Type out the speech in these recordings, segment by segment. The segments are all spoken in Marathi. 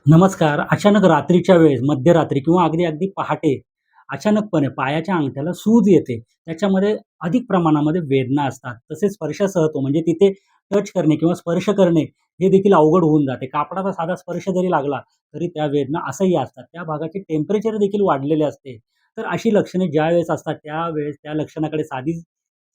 नमस्कार. अचानक रात्रीच्या वेळेस, मध्यरात्री किंवा अगदी अगदी पहाटे अचानकपणे पायाच्या अंगठ्याला सूज येते. त्याच्यामध्ये अधिक प्रमाणामध्ये वेदना असतात. तसेच स्पर्शासह होतो म्हणजे तिथे टच करणे किंवा स्पर्श करणे हे देखील अवघड होऊन जाते. कापडाचा साधा स्पर्श जरी लागला, तरी त्या वेदना असह्य असतात. त्या भागाचे टेम्परेचर देखील वाढलेले असते. तर अशी लक्षणे ज्यावेळेस असतात, त्यावेळेस त्या लक्षणाकडे साधी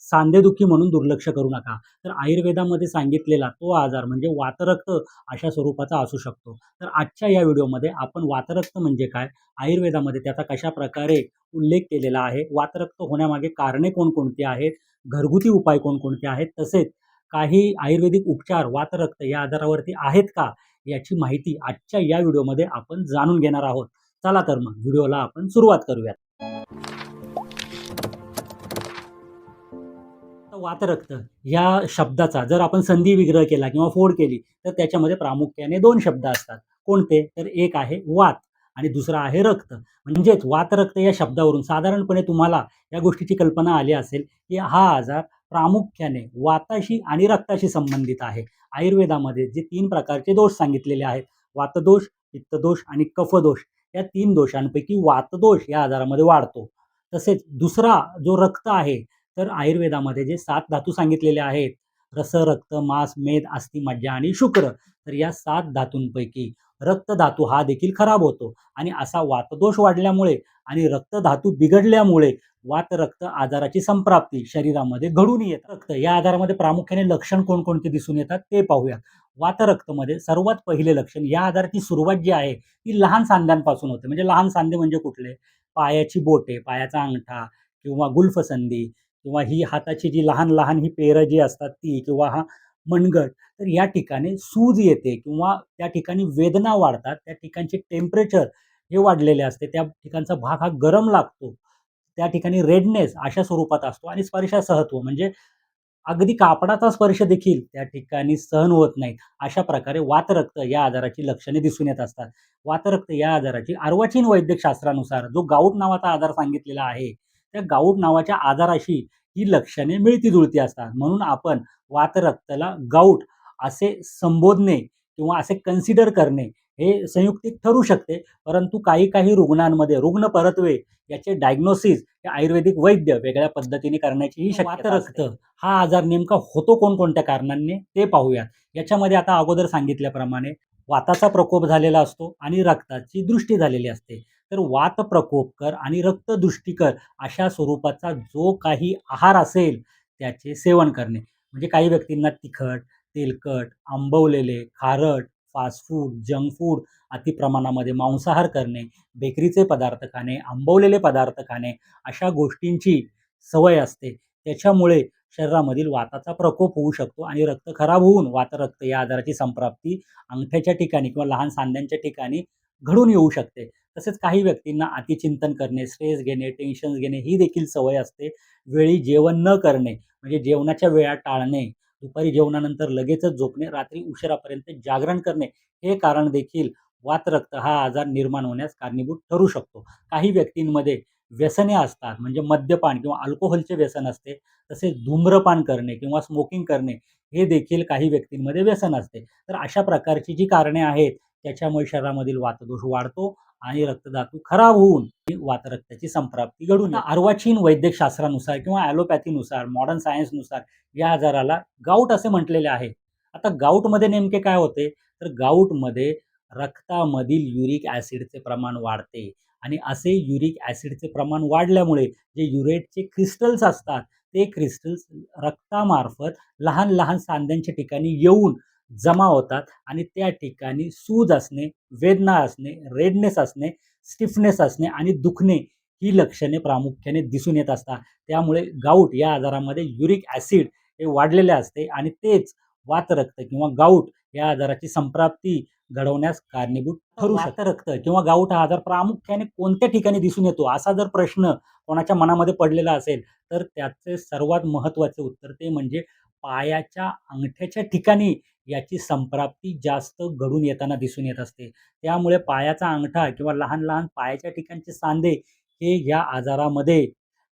सांधेदुखी म्हणून दुर्लक्ष करू नका. तर आयुर्वेदामध्ये सांगितलेला तो आजार म्हणजे वातरक्त अशा स्वरूपाचा असू शकतो. तर आजच्या या व्हिडिओमध्ये आपण वातरक्त म्हणजे काय, आयुर्वेदामध्ये त्याचा कशाप्रकारे उल्लेख केलेला आहे, वातरक्त होण्यामागे कारणे कोणकोणती आहेत, घरगुती उपाय कोणकोणते आहेत, तसेच काही आयुर्वेदिक उपचार वातरक्त या आजारावरती आहेत का, याची माहिती आजच्या या व्हिडिओमध्ये आपण जाणून घेणार आहोत. चला तर मग व्हिडिओला आपण सुरुवात करूयात. आता वातरक्त या शब्दाचा जर आपण संधी विग्रह केला किंवा फोड केली, तर त्याच्यामध्ये प्रामुख्याने 2 शब्द असतात. कोणते? तर एक आहे वात आणि दुसरा आहे रक्त. म्हणजेच वातरक्त या शब्दावरून साधारणपणे तुम्हाला या गोष्टीची कल्पना आली असेल, की हा आजार प्रामुख्याने वाताशी आणि रक्ताशी संबंधित आहे. आयुर्वेदामध्ये जे 3 प्रकारचे दोष सांगितलेले आहेत, वातदोष, पित्तदोष आणि कफदोष. या 3 दोषांपैकी वातदोष या आजारामध्ये वाढतो. तसेच दुसरा जो रक्त आहे, तर आयुर्वेदामध्ये जे 7 धातू सांगितलेले आहेत, रस, रक्त, मांस, मेद, अस्थी, मज्जा आणि शुक्र. तर या 7 धातूंपैकी रक्तधातू हा देखील खराब होतो आणि असा वातदोष वाढल्यामुळे आणि रक्तधातू बिघडल्यामुळे वातरक्त आजाराची संप्राप्ती शरीरामध्ये घडून येते. रक्त या आजारामध्ये प्रामुख्याने लक्षण कोणकोणते दिसून येतात ते पाहूया. वातरक्तमध्ये सर्वात पहिले लक्षण या आजाराची सुरुवात जी आहे ती लहान सांध्यांपासून होते. म्हणजे लहान सांधे म्हणजे कुठले? पायाची बोटे, पायाचा अंगठा किंवा गुल्फसंधी किंवा ही हाताची जी लहान-लहान ही पेरं जी असतात ती किंवा हा मनगट. तर या ठिकाणी सूज येते किंवा त्या ठिकाणी वेदना वाढतात. त्या ठिकाणचे टेम्परेचर हे वाढलेले असते. त्या ठिकाणचा भाग हा गरम लागतो. त्या ठिकाणी रेडनेस अशा स्वरूपात असतो आणि स्पर्शासहत्व म्हणजे अगदी कापडाचा स्पर्श देखील त्या ठिकाणी सहन होत नाही. अशा प्रकारे वातरक्त या आजाराची लक्षणे दिसून येत असतात. वातरक्त या आजाराची अर्वाचीन वैद्यकशास्त्रानुसार जो गाऊट नावाचा आजार सांगितलेला आहे, त्या गाऊट नावाच्या आजाराशी ही लक्षणे मिळती-जुळती असतात. म्हणून आपण वातरक्ताला गाऊट असे संबोधणे किंवा असे कन्सिडर करणे हे संयुक्तिक ठरू शकते. परंतु काही-काही रुग्णांमध्ये रुग्ण परत्वे याचे डायग्नोसिस हे आयुर्वेदिक वैद्य वेगळ्या पद्धतीने करण्याचीही शक्यता असते. वातरक्त हा आजार नेमका होतो कोणकोणत्या कारणांनी ते पाहूयात. याच्यामध्ये आता अगोदर सांगितल्याप्रमाणे वाताचा प्रकोप झालेला असतो आणि रक्ताची दृष्टी झालेली असते. तर वात प्रकोपकर आणि रक्तदृष्टीकर अशा स्वरूपाचा जो काही आहार असेल त्याचे सेवन करणे. म्हणजे काही व्यक्तींना तिखट, तेलकट, आंबवलेले, खारट, फास्ट फूड, जंक फूड अतिप्रमाणामध्ये मांसाहार करणे, बेकरीचे पदार्थ खाणे, आंबवलेले पदार्थ खाणे अशा गोष्टींची सवय असते. त्याच्यामुळे शरीरामधील वाताचा प्रकोप होऊ शकतो आणि रक्त खराब होऊन वातरक्त या आजाराची संप्राप्ती अंगठ्याच्या ठिकाणी किंवा लहान सांध्यांच्या ठिकाणी घडून येऊ शकते. तसेच काही व्यक्तींना अतिचिंतन करणे, स्ट्रेस घेणे, टेन्शन्स घेणे ही देखील सवय असते. वेळी जेवण न करणे, म्हणजे जेवणाच्या वेळा टाळणे, दुपारी जेवणानंतर लगेचच झोपणे, रात्री उशिरापर्यंत जागरण करणे, हे कारण देखील वातरक्त हा आजार निर्माण होण्यास कारणीभूत ठरू शकतो. काही व्यक्तींमध्ये व्यसने असतात, म्हणजे मद्यपान किंवा अल्कोहोलचे व्यसन असते. तसेच धूम्रपान करणे किंवा स्मोकिंग करणे हे देखील काही व्यक्तींमध्ये व्यसन असते. तर अशा प्रकारची जी कारणे आहेत, त्याच्यामुळे शरीरामधील वातदोष वाढतो आणि रक्तधातू खराब होऊन वातरक्ताची संप्राप्ती घडून येते. अर्वाचीन वैद्यकशास्त्रानुसार किंवा ॲलोपॅथीनुसार, मॉडर्न सायन्सनुसार या आजाराला गाऊट असे म्हटलेले आहे. आता गाऊटमध्ये नेमके काय होते? तर गाऊटमध्ये रक्तामधील युरिक ॲसिडचे प्रमाण वाढते आणि असे युरिक ॲसिडचे प्रमाण वाढल्यामुळे जे युरेटचे क्रिस्टल्स असतात, ते क्रिस्टल्स रक्तामार्फत लहान-लहान सांध्यांच्या ठिकाणी येऊन जमा होतात आणि त्या ठिकाणी सूज असणे, वेदना असणे, रेडनेस असणे, स्टिफनेस असणे आणि दुखणे ही लक्षणे प्रामुख्याने दिसून येत असतात. त्यामुळे गाऊट या आजारामध्ये युरिक ॲसिड हे वाढलेले असते आणि तेच वातरक्त किंवा गाऊट या आजाराची संप्राप्ती घडवण्यास कारणीभूत ठरू शकते. वातरक्त किंवा गाऊट हा आजार प्रामुख्याने कोणत्या ठिकाणी दिसून येतो, असा जर प्रश्न कोणाच्या मनामध्ये पडलेला असेल, तर त्याचे सर्वात महत्त्वाचे उत्तर ते म्हणजे पायाच्या अंगठ्याच्या ठिकाणी याची संप्राप्ती जास्त घडून येताना दिसून येत असते. त्यामुळे पायाचा अंगठा किंवा लहान-लहान पायाच्या ठिकाणचे सांधे हे या आजारामध्ये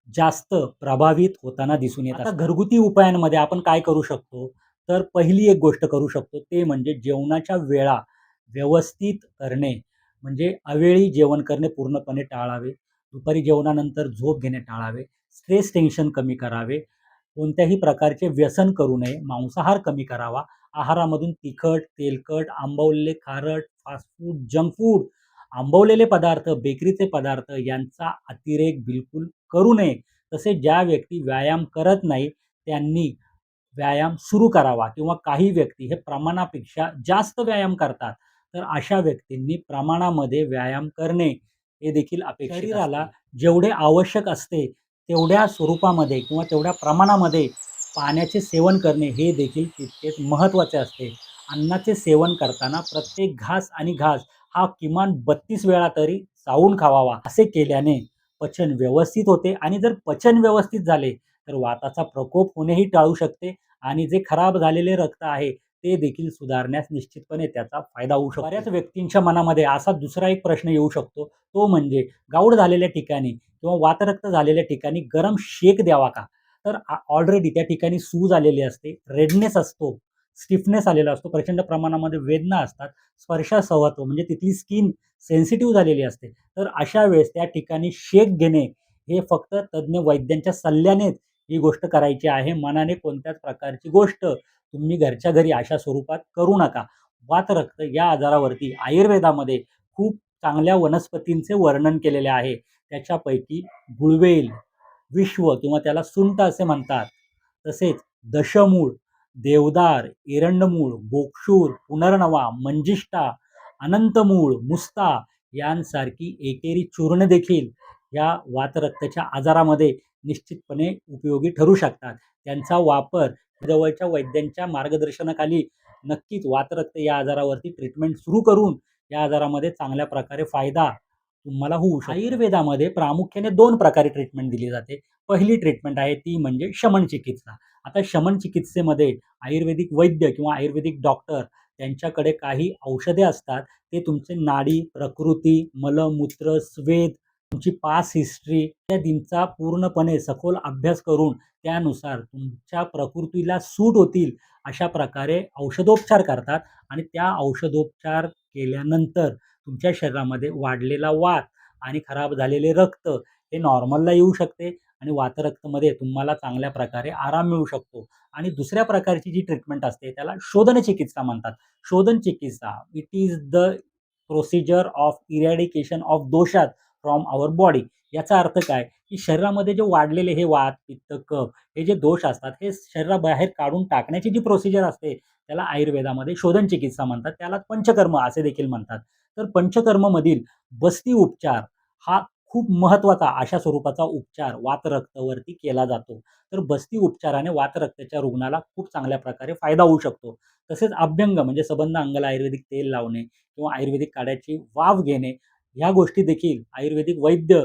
जास्त प्रभावित होताना दिसून येतात. आता घरगुती उपायांमध्ये आपण काय करू शकतो? तर पहिली एक गोष्ट करू शकतो ते म्हणजे जेवणाच्या वेळा व्यवस्थित करणे म्हणजे अवेळी जेवण करणे पूर्णपणे टाळावे. दुपारी जेवणानंतर झोप घेणे टाळावे. स्ट्रेस टेन्शन कमी करावे. कोणत्याही प्रकारचे व्यसन करू नये. मांसाहार कमी करावा. आहारामधून तिखट, तेलकट, आंबवलेले खारट, फास्ट फूड, जंक फूड, आंबवलेले पदार्थ, बेकरीचे पदार्थ यांचा अतिरेक बिलकुल करू नये. तसेच ज्या व्यक्ती व्यायाम करत नाही त्यांनी व्यायाम सुरू करावा किंवा काही व्यक्ती हे प्रमाणापेक्षा जास्त व्यायाम करतात. तर अशा व्यक्तींनी प्रमाणामध्ये व्यायाम करणे हे देखील अपेक्षित असते. शरीराला जेवढे आवश्यक असते तेवढ्या स्वरूपामध्ये किंवा तेवढ्या प्रमाणामध्ये पाण्याचे सेवन करणे हे देखील तितकेच महत्त्वाचे असते. अन्नाचे सेवन करताना प्रत्येक घास आणि घास हा किमान 32 वेळा तरी चावून खावावा. असे केल्याने पचन व्यवस्थित होते आणि जर पचन व्यवस्थित झाले तर वाताचा प्रकोप होणेही टाळू शकते आणि जे खराब झालेले रक्त आहे ते देखील सुधारण्यास निश्चितपणे त्याचा फायदा होऊ शकतो. बऱ्याच व्यक्तींच्या मनामध्ये असा दुसरा एक प्रश्न येऊ शकतो, तो म्हणजे गाऊड झालेल्या ठिकाणी किंवा वातरक्त झालेल्या ठिकाणी गरम शेक द्यावा का? तर ऑलरेडी त्या ठिकाणी सूज आलेली असते, रेडनेस असतो, स्टिफनेस आलेला असतो, प्रचंड प्रमाणामध्ये वेदना असतात, स्पर्शासहत्व म्हणजे तिथली स्किन सेन्सिटिव्ह झालेली असते. तर अशा वेळेस त्या ठिकाणी शेक घेणे हे फक्त तज्ञ वैद्यांच्या सल्ल्यानेच ही गोष्ट करायची आहे. मनाने कोणत्याच प्रकारची गोष्ट तुम्ही घरच्या घरी अशा स्वरूपात करू नका. वातरक्त या आजारावरती आयुर्वेदामध्ये खूप चांगल्या वनस्पतींचे वर्णन केलेले आहे. त्याच्यापैकी गुळवेल, विश्व किंवा त्याला सुंठ असे म्हणतात. तसेच दशमूळ, देवदार, एरंडमूळ, गोक्षूर, पुनर्नवा, मंजिष्ठा, अनंतमूळ, मुस्ता यांसारखी एकेरी चूर्ण देखील या वातरक्ताच्या आजारामध्ये निश्चितपणे उपयोगी ठरू शकतात. त्यांचा वापर जवळच्या वैद्यांच्या मार्गदर्शनाखाली नक्कीच वातरक्त या आजारावरती ट्रीटमेंट सुरू करून या आजारामध्ये चांगल्या प्रकारे फायदा तुम्हाला होऊ शकतो. आयुर्वेदामध्ये प्रामुख्याने 2 प्रकारे ट्रीटमेंट दिली जाते. पहिली ट्रीटमेंट आहे ती म्हणजे शमन चिकित्सा. आता शमन चिकित्सेमध्ये आयुर्वेदिक वैद्य किंवा आयुर्वेदिक डॉक्टर त्यांच्याकडे काही औषधे असतात. ते तुमचे नाडी, प्रकृती, मलमूत्र, स्वेद, तुमची पास्ट हिस्ट्री इत्यादींचा पूर्णपणे सखोल अभ्यास करून त्यानुसार तुमच्या प्रकृतीला सूट होतील अशा प्रकारे औषधोपचार करतात आणि त्या औषधोपचार केल्यानंतर तुमच्या शरीरामध्ये वाढलेला वात आणि खराब झालेले रक्त हे नॉर्मलला येऊ शकते आणि वातरक्तमध्ये तुम्हाला चांगल्या प्रकारे आराम मिळू शकतो. आणि दुसऱ्या प्रकारची जी ट्रीटमेंट असते त्याला शोधन चिकित्सा म्हणतात. शोधन चिकित्सा it is the procedure of eradication of दोषात फ्रॉम आवर बॉडी. याचा अर्थ काय, की शरीरामध्ये जे वाढलेले हे वात, पित्त, कफ हे जे दोष असतात हे शरीराबाहेर काढून टाकण्याची जी प्रोसिजर असते त्याला आयुर्वेदामध्ये शोधन चिकित्सा म्हणतात. त्याला पंचकर्म असे देखील म्हणतात. तर पंचकर्ममधील बस्ती उपचार हा खूप महत्त्वाचा अशा स्वरूपाचा उपचार वातरक्तावरती केला जातो. तर बस्ती उपचाराने वातरक्ताच्या रुग्णाला खूप चांगल्या प्रकारे फायदा होऊ शकतो. तसेच अभ्यंग म्हणजे सबंध अंगाला आयुर्वेदिक तेल लावणे किंवा आयुर्वेदिक काढ्याची वाफ घेणे ह्या गोष्टी देखील आयुर्वेदिक वैद्य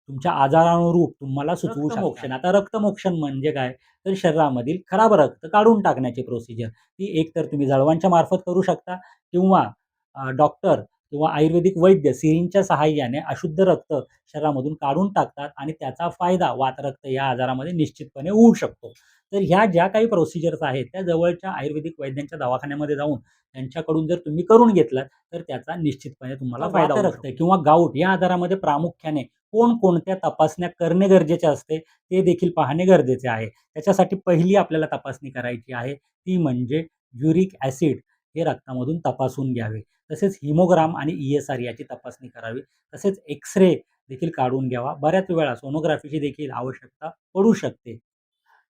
तुमच्या आजारानुरूप तुम्हाला सुचवू शकतात. रक्तमोक्षण, आता रक्तमोक्षण म्हणजे काय, तर शरीरामधील खराब रक्त काढून टाकण्याची प्रोसिजर. ती एकतर तुम्ही जळवांच्या मार्फत करू शकता किंवा डॉक्टर किंवा आयुर्वेदिक वैद्य सिरिंजच्या सहाय्याने अशुद्ध रक्त शरीरामधून काढून टाकतात आणि त्याचा फायदा वातरक्त या आजारामध्ये निश्चितपणे होऊ शकतो. तर ह्या ज्या काही प्रोसिजर्स आहेत त्या जवळच्या आयुर्वेदिक वैद्यांच्या दवाखान्यामध्ये जाऊन त्यांच्याकडून जर तुम्ही करून घेतलात तर त्याचा निश्चितपणे तुम्हाला फायदा होऊ शकतो. किंवा गाऊट या आजारामध्ये प्रामुख्याने कोणकोणत्या तपासण्या करणे गरजेचे असते ते देखील पाहणे गरजेचे आहे. त्याच्यासाठी पहिली आपल्याला तपासणी करायची आहे ती म्हणजे युरिक ॲसिड हे रक्तामधून तपासून घ्यावे. तसेच हिमोग्राम आणि ESR याची तपासणी करावी. तसेच एक्स-रे देखील काढून घ्यावा. बऱ्याच वेळा सोनोग्राफीची देखील आवश्यकता पडू शकते.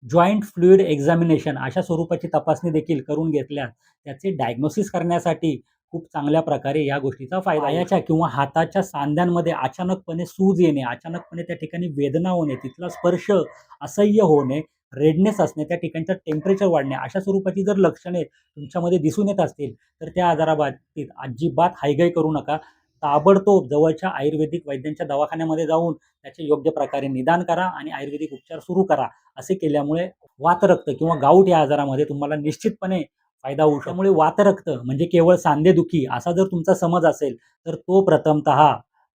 जॉइंट फ्लुइड एक्झामिनेशन अशा स्वरूपाची तपासणी देखील करून घेतल्यास त्याचे डायग्नोसिस करण्यासाठी खूप चांगल्या प्रकारे या गोष्टीचा फायदा पायाच्या किंवा हाताच्या सांध्यांमध्ये अचानकपणे सूज येणे, अचानकपणे त्या ठिकाणी वेदना होणे, तिथला स्पर्श असह्य होणे, रेडनेस असणे, त्या ठिकाणचं टेम्परेचर वाढणे अशा स्वरूपाची जर लक्षणे तुमच्यामध्ये दिसून येत असतील तर त्या आजाराबाबतीत अजिबात हायगय करू नका. ताबडतोब जवळच्या आयुर्वेदिक वैद्यांच्या दवाखान्यामध्ये जाऊन त्याचे योग्य प्रकारे निदान करा आणि आयुर्वेदिक उपचार सुरू करा. असे केल्यामुळे वातरक्त किंवा गाऊट या आजारामध्ये तुम्हाला निश्चितपणे फायदा होऊ शकतो. त्यामुळे वातरक्त म्हणजे केवळ सांधेदुखी असा जर तुमचा समज असेल तर तो प्रथमतः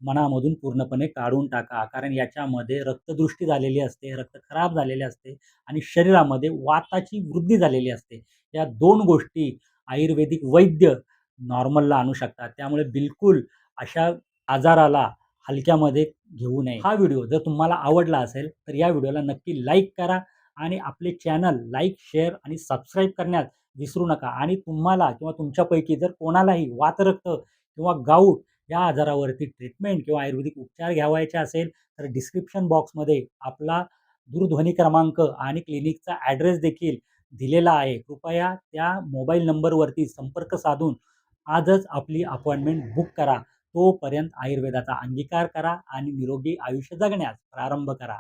मनामधून पूर्णपणे काढून टाका. कारण याच्यामध्ये रक्तदृष्टी झालेली असते, रक्त खराब झालेले असते आणि शरीरामध्ये वाताची वृद्धी झालेली असते. या 2 गोष्टी आयुर्वेदिक वैद्य नॉर्मलला आणू शकतात. त्यामुळे बिलकुल अशा आजाराला हलक्यामध्ये घेऊ नये. हा व्हिडिओ जर तुम्हाला आवडला असेल, तर या व्हिडिओला नक्की लाईक करा आणि आपले चॅनल लाईक, शेअर आणि सबस्क्राईब करण्यास विसरू नका. आणि तुम्हाला किंवा तुमच्यापैकी जर कोणालाही वातरक्त किंवा गाऊट या आजारावरती ट्रीटमेंट किंवा आयुर्वेदिक उपचार घ्यावायचे असेल, तर डिस्क्रिप्शन बॉक्समध्ये आपला दूरध्वनी क्रमांक आणि क्लिनिकचा ॲड्रेस देखील दिलेला आहे. कृपया त्या मोबाईल नंबरवरती संपर्क साधून आजच आपली अपॉइंटमेंट बुक करा. तोपर्यंत आयुर्वेदाचा अंगीकार करा आणि निरोगी आयुष्य जगण्यास प्रारंभ करा.